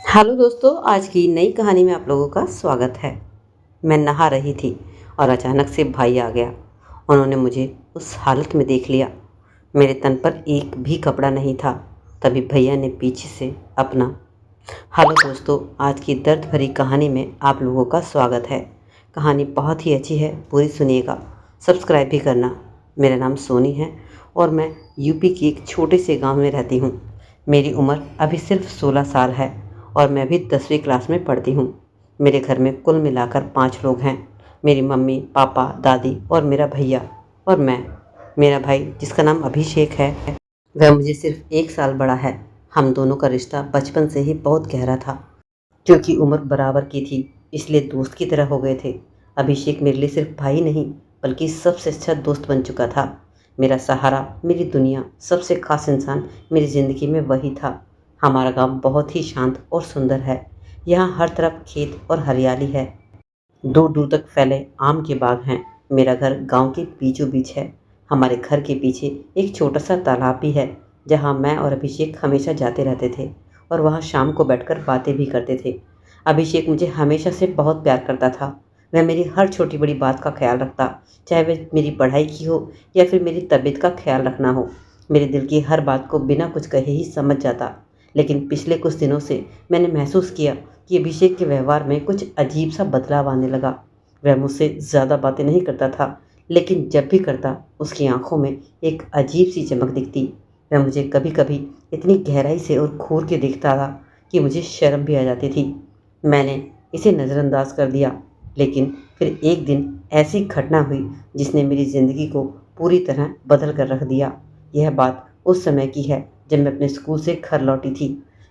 Hello दोस्तों, आज की नई कहानी में आप लोगों का स्वागत है। मैं नहा रही थी और अचानक से भाई आ गया। उन्होंने मुझे उस हालत में देख लिया। मेरे तन पर एक भी कपड़ा नहीं था। तभी भैया ने पीछे से अपना हेलो दोस्तों, आज की दर्द भरी कहानी में आप लोगों का स्वागत है। कहानी बहुत ही अच्छी है, पूरी सुनिएगा। सब्सक्राइब भी करना। मेरा नाम सोनी है और मैं यूपी के एक छोटे से गांव में रहती हूँ। मेरी उम्र अभी सिर्फ 16 साल है और मैं भी 10वीं क्लास में पढ़ती हूँ। मेरे घर में कुल मिलाकर 5 लोग हैं। मेरी मम्मी, पापा, दादी और मेरा भैया और मैं। मेरा भाई जिसका नाम अभिषेक है, वह मुझे सिर्फ 1 साल बड़ा है। हम दोनों का रिश्ता बचपन से ही बहुत गहरा था। क्योंकि उम्र बराबर की थी, इसलिए दोस्त की तरह हो गए थे। अभिषेक मेरे लिए सिर्फ भाई नहीं, बल्कि सबसे अच्छा दोस्त बन चुका था। मेरा सहारा, मेरी दुनिया, सबसे खास इंसान मेरी ज़िंदगी में वही था। हमारा गांव बहुत ही शांत और सुंदर है। यहाँ हर तरफ खेत और हरियाली है। दूर दूर तक फैले आम के बाग हैं। मेरा घर गांव के बीचों बीच है। हमारे घर के पीछे एक छोटा सा तालाब भी है, जहां मैं और अभिषेक हमेशा जाते रहते थे और वहां शाम को बैठकर बातें भी करते थे। अभिषेक मुझे हमेशा से बहुत प्यार करता था। वह मेरी हर छोटी बड़ी बात का ख्याल रखता, चाहे वह मेरी पढ़ाई की हो या फिर मेरी तबीयत का ख्याल रखना हो। मेरे दिल की हर बात को बिना कुछ कहे ही समझ जाता। लेकिन पिछले कुछ दिनों से मैंने महसूस किया कि अभिषेक के व्यवहार में कुछ अजीब सा बदलाव आने लगा। वह मुझसे ज़्यादा बातें नहीं करता था, लेकिन जब भी करता, उसकी आंखों में एक अजीब सी चमक दिखती। वह मुझे कभी कभी इतनी गहराई से और घूर के देखता था कि मुझे शर्म भी आ जाती थी। मैंने इसे नज़रअंदाज कर दिया, लेकिन फिर एक दिन ऐसी घटना हुई जिसने मेरी ज़िंदगी को पूरी तरह बदल कर रख दिया। यह बात उस समय की है जब मैं अपने स्कूल से घर लौटी थी।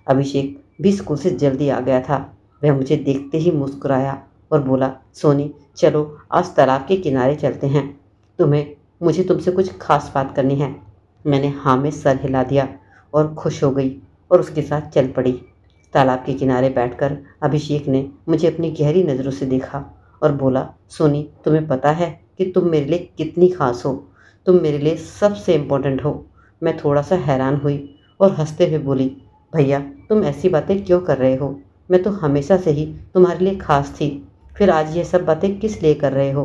अभिषेक भी स्कूल से जल्दी आ गया था। वह मुझे देखते ही मुस्कुराया और बोला, सोनी चलो आज तालाब के किनारे चलते हैं। तुम्हें मुझे तुमसे कुछ खास बात करनी है। मैंने हाँ में सर हिला दिया और खुश हो गई और उसके साथ चल पड़ी। तालाब के किनारे बैठकर अभिषेक ने मुझे अपनी गहरी नज़रों से देखा और बोला, सोनी तुम्हें पता है कि तुम मेरे लिए कितनी खास हो। तुम मेरे लिए सबसे इम्पोर्टेंट हो। मैं थोड़ा सा हैरान हुई और हंसते हुए बोली, भैया तुम ऐसी बातें क्यों कर रहे हो? मैं तो हमेशा से ही तुम्हारे लिए खास थी। फिर आज ये सब बातें किस लिए कर रहे हो?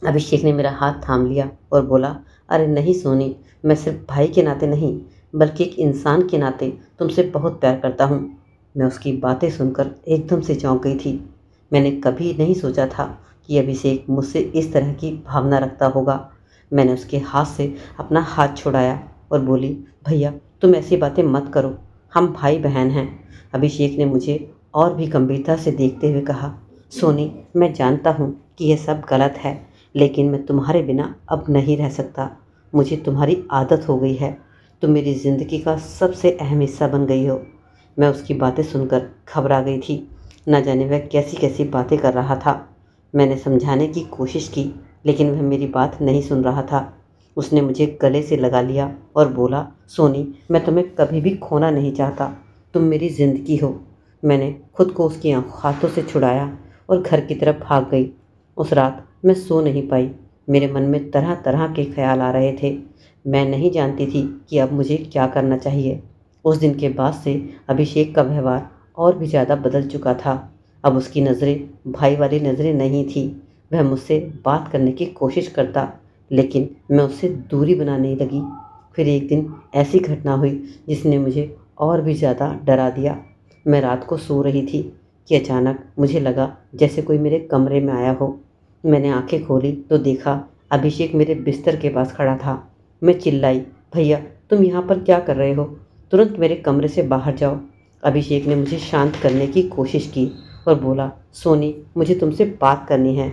अभिषेक ने मेरा हाथ थाम लिया और बोला, अरे नहीं सोनी, मैं सिर्फ भाई के नाते नहीं, बल्कि एक इंसान के नाते तुमसे बहुत प्यार करता हूँ। मैं उसकी बातें सुनकर एकदम से चौंक गई थी। मैंने कभी नहीं सोचा था कि अभिषेक मुझसे इस तरह की भावना रखता होगा। मैंने उसके हाथ से अपना हाथ छुड़ाया और बोली, भैया तुम ऐसी बातें मत करो, हम भाई बहन हैं। अभिषेक ने मुझे और भी गंभीरता से देखते हुए कहा, सोनी मैं जानता हूँ कि यह सब गलत है, लेकिन मैं तुम्हारे बिना अब नहीं रह सकता। मुझे तुम्हारी आदत हो गई है। तुम मेरी ज़िंदगी का सबसे अहम हिस्सा बन गई हो। मैं उसकी बातें सुनकर घबरा गई थी। न जाने वह कैसी कैसी बातें कर रहा था। मैंने समझाने की कोशिश की, लेकिन वह मेरी बात नहीं सुन रहा था। उसने मुझे गले से लगा लिया और बोला, सोनी मैं तुम्हें कभी भी खोना नहीं चाहता। तुम मेरी ज़िंदगी हो। मैंने खुद को उसकी हाथों से छुड़ाया और घर की तरफ भाग गई। उस रात मैं सो नहीं पाई। मेरे मन में तरह तरह के ख्याल आ रहे थे। मैं नहीं जानती थी कि अब मुझे क्या करना चाहिए। उस दिन के बाद से अभिषेक का व्यवहार और भी ज़्यादा बदल चुका था। अब उसकी नज़रें भाई वाली नज़रें नहीं थी। वह मुझसे बात करने की कोशिश करता, लेकिन मैं उससे दूरी बनाने लगी। फिर एक दिन ऐसी घटना हुई जिसने मुझे और भी ज़्यादा डरा दिया। मैं रात को सो रही थी कि अचानक मुझे लगा जैसे कोई मेरे कमरे में आया हो। मैंने आंखें खोली तो देखा अभिषेक मेरे बिस्तर के पास खड़ा था। मैं चिल्लाई, भैया तुम यहाँ पर क्या कर रहे हो? तुरंत मेरे कमरे से बाहर जाओ। अभिषेक ने मुझे शांत करने की कोशिश की और बोला, सोनी मुझे तुमसे बात करनी है।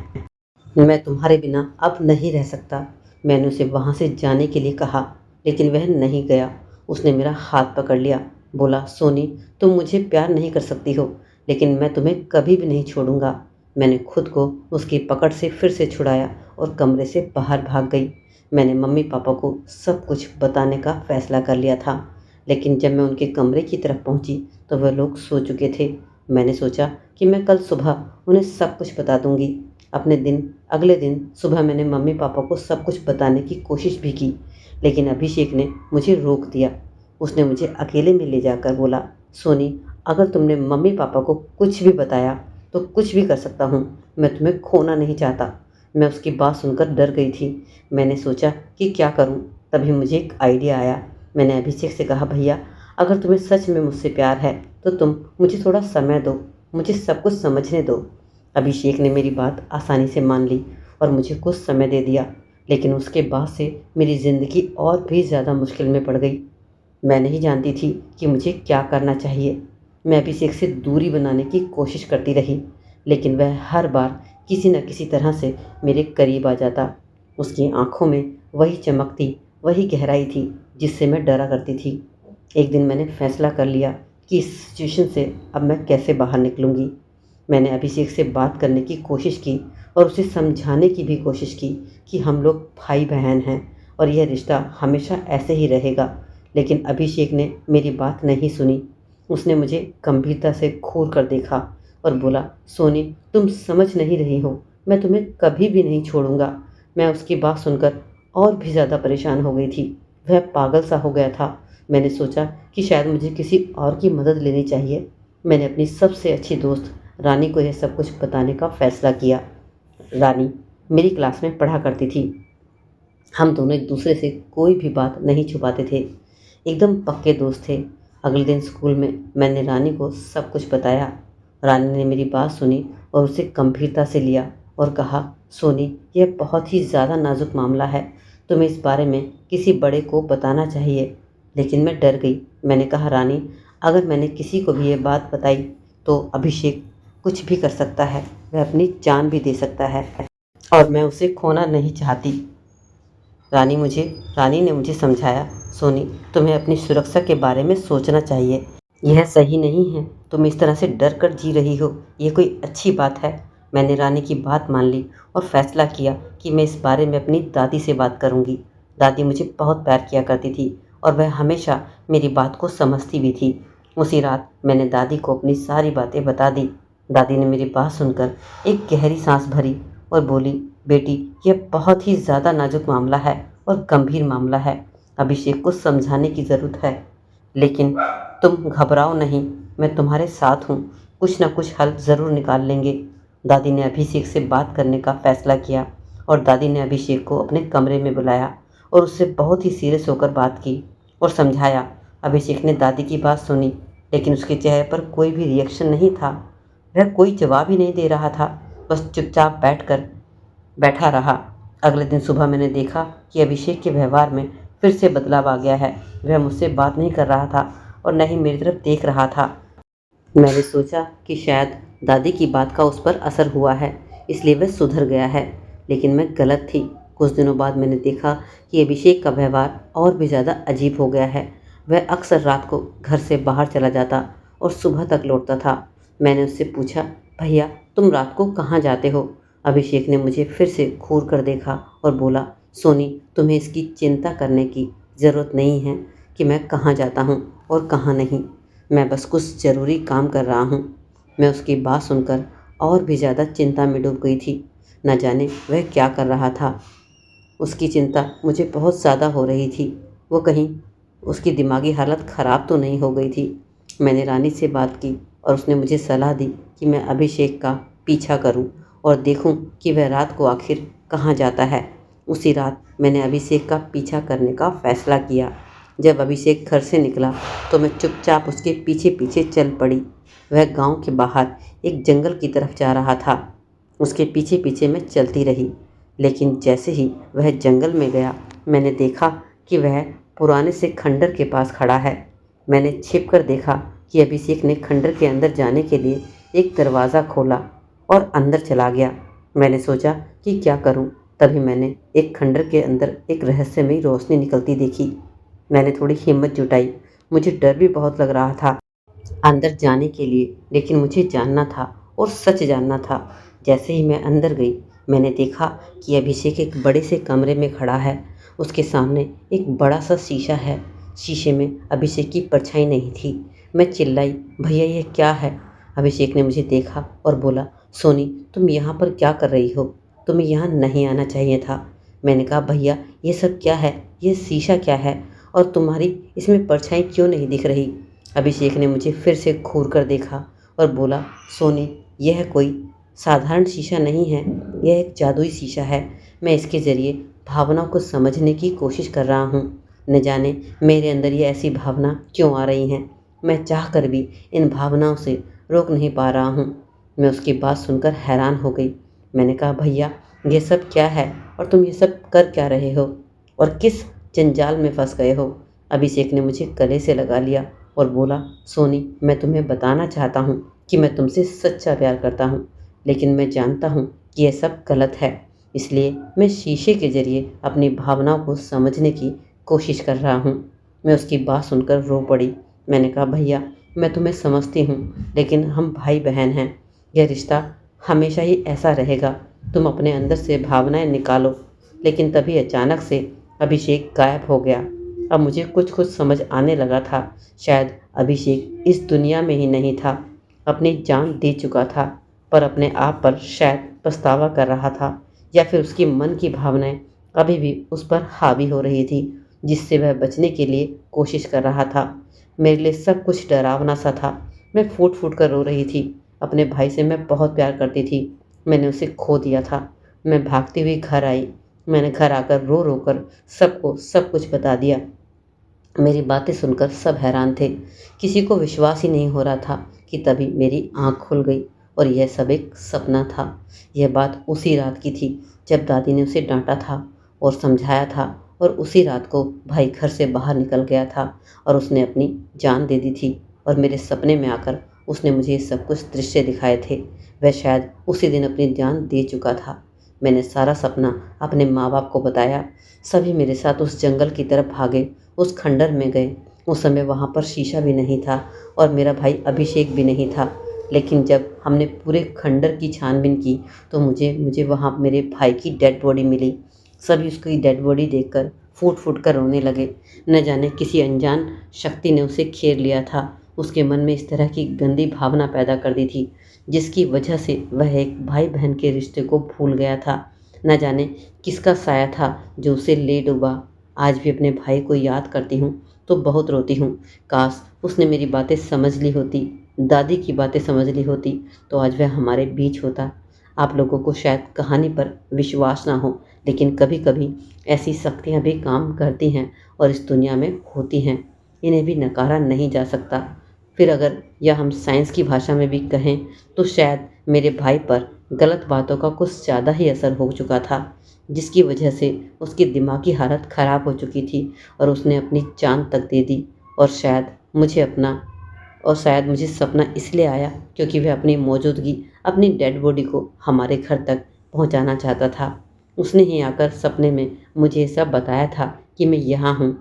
मैं तुम्हारे बिना अब नहीं रह सकता। मैंने उसे वहाँ से जाने के लिए कहा, लेकिन वह नहीं गया। उसने मेरा हाथ पकड़ लिया, बोला, सोनी तुम मुझे प्यार नहीं कर सकती हो, लेकिन मैं तुम्हें कभी भी नहीं छोड़ूंगा। मैंने खुद को उसकी पकड़ से फिर से छुड़ाया और कमरे से बाहर भाग गई। मैंने मम्मी पापा को सब कुछ बताने का फैसला कर लिया था, लेकिन जब मैं उनके कमरे की तरफ पहुंची तो वह लोग सो चुके थे। मैंने सोचा कि मैं कल सुबह उन्हें सब कुछ बता दूंगी। अगले दिन सुबह मैंने मम्मी पापा को सब कुछ बताने की कोशिश भी की, लेकिन अभिषेक ने मुझे रोक दिया। उसने मुझे अकेले में ले जाकर बोला, सोनी अगर तुमने मम्मी पापा को कुछ भी बताया तो कुछ भी कर सकता हूँ। मैं तुम्हें खोना नहीं चाहता। मैं उसकी बात सुनकर डर गई थी। मैंने सोचा कि क्या करूँ। तभी मुझे एक आइडिया आया। मैंने अभिषेक से कहा, भैया अगर तुम्हें सच में मुझसे प्यार है तो तुम मुझे थोड़ा समय दो, मुझे सब कुछ समझने दो। अभिषेक ने मेरी बात आसानी से मान ली और मुझे कुछ समय दे दिया, लेकिन उसके बाद से मेरी ज़िंदगी और भी ज़्यादा मुश्किल में पड़ गई। मैं नहीं जानती थी कि मुझे क्या करना चाहिए। मैं अभिषेक से दूरी बनाने की कोशिश करती रही, लेकिन वह हर बार किसी न किसी तरह से मेरे करीब आ जाता। उसकी आंखों में वही चमक थी, वही गहराई थी जिससे मैं डरा करती थी। एक दिन मैंने फैसला कर लिया कि इस सिचुएशन से अब मैं कैसे बाहर निकलूँगी। मैंने अभिषेक से बात करने की कोशिश की और उसे समझाने की भी कोशिश की कि हम लोग भाई बहन हैं और यह रिश्ता हमेशा ऐसे ही रहेगा। लेकिन अभिषेक ने मेरी बात नहीं सुनी। उसने मुझे गंभीरता से घूर कर देखा और बोला, सोनी तुम समझ नहीं रही हो, मैं तुम्हें कभी भी नहीं छोड़ूंगा। मैं उसकी बात सुनकर और भी ज़्यादा परेशान हो गई थी। वह पागल सा हो गया था। मैंने सोचा कि शायद मुझे किसी और की मदद लेनी चाहिए। मैंने अपनी सबसे अच्छी दोस्त रानी को यह सब कुछ बताने का फैसला किया। रानी मेरी क्लास में पढ़ा करती थी। हम दोनों एक दूसरे से कोई भी बात नहीं छुपाते थे, एकदम पक्के दोस्त थे। अगले दिन स्कूल में मैंने रानी को सब कुछ बताया। रानी ने मेरी बात सुनी और उसे गंभीरता से लिया और कहा, सोनी यह बहुत ही ज़्यादा नाजुक मामला है, तुम्हें इस बारे में किसी बड़े को बताना चाहिए। लेकिन मैं डर गई। मैंने कहा, रानी अगर मैंने किसी को भी ये बात बताई तो अभिषेक कुछ भी कर सकता है, वह अपनी जान भी दे सकता है और मैं उसे खोना नहीं चाहती। रानी ने मुझे समझाया, सोनी तुम्हें अपनी सुरक्षा के बारे में सोचना चाहिए। यह सही नहीं है, तुम इस तरह से डर कर जी रही हो, ये कोई अच्छी बात है। मैंने रानी की बात मान ली और फैसला किया कि मैं इस बारे में अपनी दादी से बात करूंगी। दादी मुझे बहुत प्यार किया करती थी और वह हमेशा मेरी बात को समझती भी थी। उसी रात मैंने दादी को अपनी सारी बातें बता दी। दादी ने मेरी बात सुनकर एक गहरी सांस भरी और बोली, बेटी यह बहुत ही ज़्यादा नाजुक मामला है और गंभीर मामला है। अभिषेक को समझाने की ज़रूरत है, लेकिन तुम घबराओ नहीं, मैं तुम्हारे साथ हूँ, कुछ ना कुछ हल ज़रूर निकाल लेंगे। दादी ने अभिषेक से बात करने का फैसला किया और दादी ने अभिषेक को अपने कमरे में बुलाया और उससे बहुत ही सीरियस होकर बात की और समझाया। अभिषेक ने दादी की बात सुनी, लेकिन उसके चेहरे पर कोई भी रिएक्शन नहीं था। वह कोई जवाब ही नहीं दे रहा था, बस चुपचाप बैठा रहा। अगले दिन सुबह मैंने देखा कि अभिषेक के व्यवहार में फिर से बदलाव आ गया है। वह मुझसे बात नहीं कर रहा था और न ही मेरी तरफ देख रहा था। मैंने सोचा कि शायद दादी की बात का उस पर असर हुआ है, इसलिए वह सुधर गया है, लेकिन मैं गलत थी। कुछ दिनों बाद मैंने देखा कि अभिषेक का व्यवहार और भी ज़्यादा अजीब हो गया है। वह अक्सर रात को घर से बाहर चला जाता और सुबह तक लौटता था। मैंने उससे पूछा, भैया तुम रात को कहाँ जाते हो? अभिषेक ने मुझे फिर से घूर कर देखा और बोला, सोनी तुम्हें इसकी चिंता करने की ज़रूरत नहीं है कि मैं कहाँ जाता हूँ और कहाँ नहीं। मैं बस कुछ ज़रूरी काम कर रहा हूँ। मैं उसकी बात सुनकर और भी ज़्यादा चिंता में डूब गई थी। न जाने वह क्या कर रहा था। उसकी चिंता मुझे बहुत ज़्यादा हो रही थी। वो कहीं उसकी दिमागी हालत ख़राब तो नहीं हो गई थी। मैंने रानी से बात की और उसने मुझे सलाह दी कि मैं अभिषेक का पीछा करूं और देखूं कि वह रात को आखिर कहाँ जाता है। उसी रात मैंने अभिषेक का पीछा करने का फ़ैसला किया। जब अभिषेक घर से निकला तो मैं चुपचाप उसके पीछे पीछे चल पड़ी। वह गांव के बाहर एक जंगल की तरफ जा रहा था। उसके पीछे पीछे मैं चलती रही, लेकिन जैसे ही वह जंगल में गया मैंने देखा कि वह पुराने से खंडर के पास खड़ा है। मैंने छिप कर देखा कि अभिषेक ने खंडर के अंदर जाने के लिए एक दरवाज़ा खोला और अंदर चला गया। मैंने सोचा कि क्या करूं, तभी मैंने एक खंडर के अंदर एक रहस्यमयी रोशनी निकलती देखी। मैंने थोड़ी हिम्मत जुटाई। मुझे डर भी बहुत लग रहा था अंदर जाने के लिए, लेकिन मुझे जानना था और सच जानना था। जैसे ही मैं अंदर गई मैंने देखा कि अभिषेक एक बड़े से कमरे में खड़ा है। उसके सामने एक बड़ा सा शीशा है। शीशे में अभिषेक की परछाई नहीं थी। मैं चिल्लाई, भैया ये क्या है? अभिषेक ने मुझे देखा और बोला, सोनी तुम यहाँ पर क्या कर रही हो? तुम्हें यहाँ नहीं आना चाहिए था। मैंने कहा, भैया ये सब क्या है? ये शीशा क्या है और तुम्हारी इसमें परछाई क्यों नहीं दिख रही? अभिषेक ने मुझे फिर से घूर कर देखा और बोला, सोनी, यह कोई साधारण शीशा नहीं है, यह एक जादुई शीशा है। मैं इसके ज़रिए भावनाओं को समझने की कोशिश कर रहा हूँ। न जाने मेरे अंदर ये ऐसी भावना क्यों आ रही हैं। मैं चाह कर भी इन भावनाओं से रोक नहीं पा रहा हूँ। मैं उसकी बात सुनकर हैरान हो गई। मैंने कहा, भैया, ये सब क्या है और तुम ये सब कर क्या रहे हो और किस जंजाल में फंस गए हो? अभिषेक ने मुझे गले से लगा लिया और बोला, सोनी, मैं तुम्हें बताना चाहता हूँ कि मैं तुमसे सच्चा प्यार करता हूँ, लेकिन मैं जानता हूँ कि यह सब गलत है। इसलिए मैं शीशे के ज़रिए अपनी भावनाओं को समझने की कोशिश कर रहा हूँ। मैं उसकी बात सुनकर रो पड़ी। मैंने कहा, भैया, मैं तुम्हें समझती हूँ, लेकिन हम भाई बहन हैं। यह रिश्ता हमेशा ही ऐसा रहेगा। तुम अपने अंदर से भावनाएं निकालो। लेकिन तभी अचानक से अभिषेक गायब हो गया। अब मुझे कुछ कुछ समझ आने लगा था। शायद अभिषेक इस दुनिया में ही नहीं था। अपनी जान दे चुका था, पर अपने आप पर शायद पछतावा कर रहा था, या फिर उसकी मन की भावनाएं अभी भी उस पर हावी हो रही थी, जिससे वह बचने के लिए कोशिश कर रहा था। मेरे लिए सब कुछ डरावना सा था। मैं फूट फूट कर रो रही थी। अपने भाई से मैं बहुत प्यार करती थी। मैंने उसे खो दिया था। मैं भागती हुई घर आई। मैंने घर आकर रो रो कर सबको सब कुछ बता दिया। मेरी बातें सुनकर सब हैरान थे। किसी को विश्वास ही नहीं हो रहा था कि तभी मेरी आँख खुल गई और यह सब एक सपना था। यह बात उसी रात की थी जब दादी ने उसे डांटा था और समझाया था, और उसी रात को भाई घर से बाहर निकल गया था और उसने अपनी जान दे दी थी। और मेरे सपने में आकर उसने मुझे ये सब कुछ दृश्य दिखाए थे। वह शायद उसी दिन अपनी जान दे चुका था। मैंने सारा सपना अपने माँ बाप को बताया। सभी मेरे साथ उस जंगल की तरफ भागे, उस खंडर में गए। उस समय वहाँ पर शीशा भी नहीं था और मेरा भाई अभिषेक भी नहीं था। लेकिन जब हमने पूरे खंडर की छानबीन की तो मुझे मुझे वहाँ मेरे भाई की डेड बॉडी मिली। सभी उसकी डेड बॉडी देखकर फूट फूट कर रोने लगे। न जाने किसी अनजान शक्ति ने उसे घेर लिया था। उसके मन में इस तरह की गंदी भावना पैदा कर दी थी, जिसकी वजह से वह एक भाई बहन के रिश्ते को भूल गया था। न जाने किसका साया था जो उसे ले डूबा। आज भी अपने भाई को याद करती हूँ तो बहुत रोती हूँ। काश उसने मेरी बातें समझ ली होती, दादी की बातें समझ ली होती, तो आज वह हमारे बीच होता। आप लोगों को शायद कहानी पर विश्वास ना हो, लेकिन कभी कभी ऐसी शक्तियाँ भी काम करती हैं और इस दुनिया में होती हैं। इन्हें भी नकारा नहीं जा सकता। फिर अगर यह हम साइंस की भाषा में भी कहें तो शायद मेरे भाई पर गलत बातों का कुछ ज़्यादा ही असर हो चुका था, जिसकी वजह से उसकी दिमागी हालत ख़राब हो चुकी थी और उसने अपनी जान तक दे दी। और शायद मुझे सपना इसलिए आया क्योंकि वह अपनी मौजूदगी, अपनी डेड बॉडी को हमारे घर तक पहुंचाना चाहता था। उसने ही आकर सपने में मुझे ये सब बताया था कि मैं यहाँ हूँ।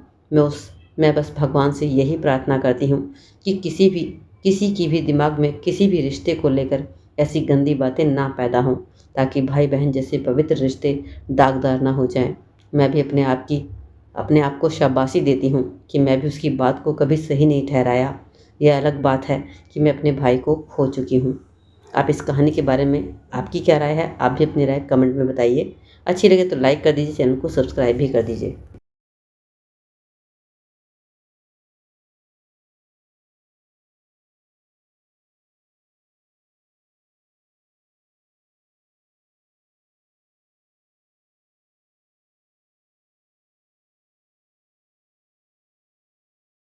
मैं बस भगवान से यही प्रार्थना करती हूँ कि किसी की भी दिमाग में किसी भी रिश्ते को लेकर ऐसी गंदी बातें ना पैदा हों, ताकि भाई बहन जैसे पवित्र रिश्ते दागदार ना हो जाएं। मैं भी अपने आप को शाबाशी देती हूँ कि मैं भी उसकी बात को कभी सही नहीं ठहराया। यह अलग बात है कि मैं अपने भाई को खो चुकी हूँ। आप इस कहानी के बारे में आपकी क्या राय है? आप भी अपनी राय कमेंट में बताइए। अच्छी लगे तो लाइक कर दीजिए, चैनल को सब्सक्राइब भी कर दीजिए।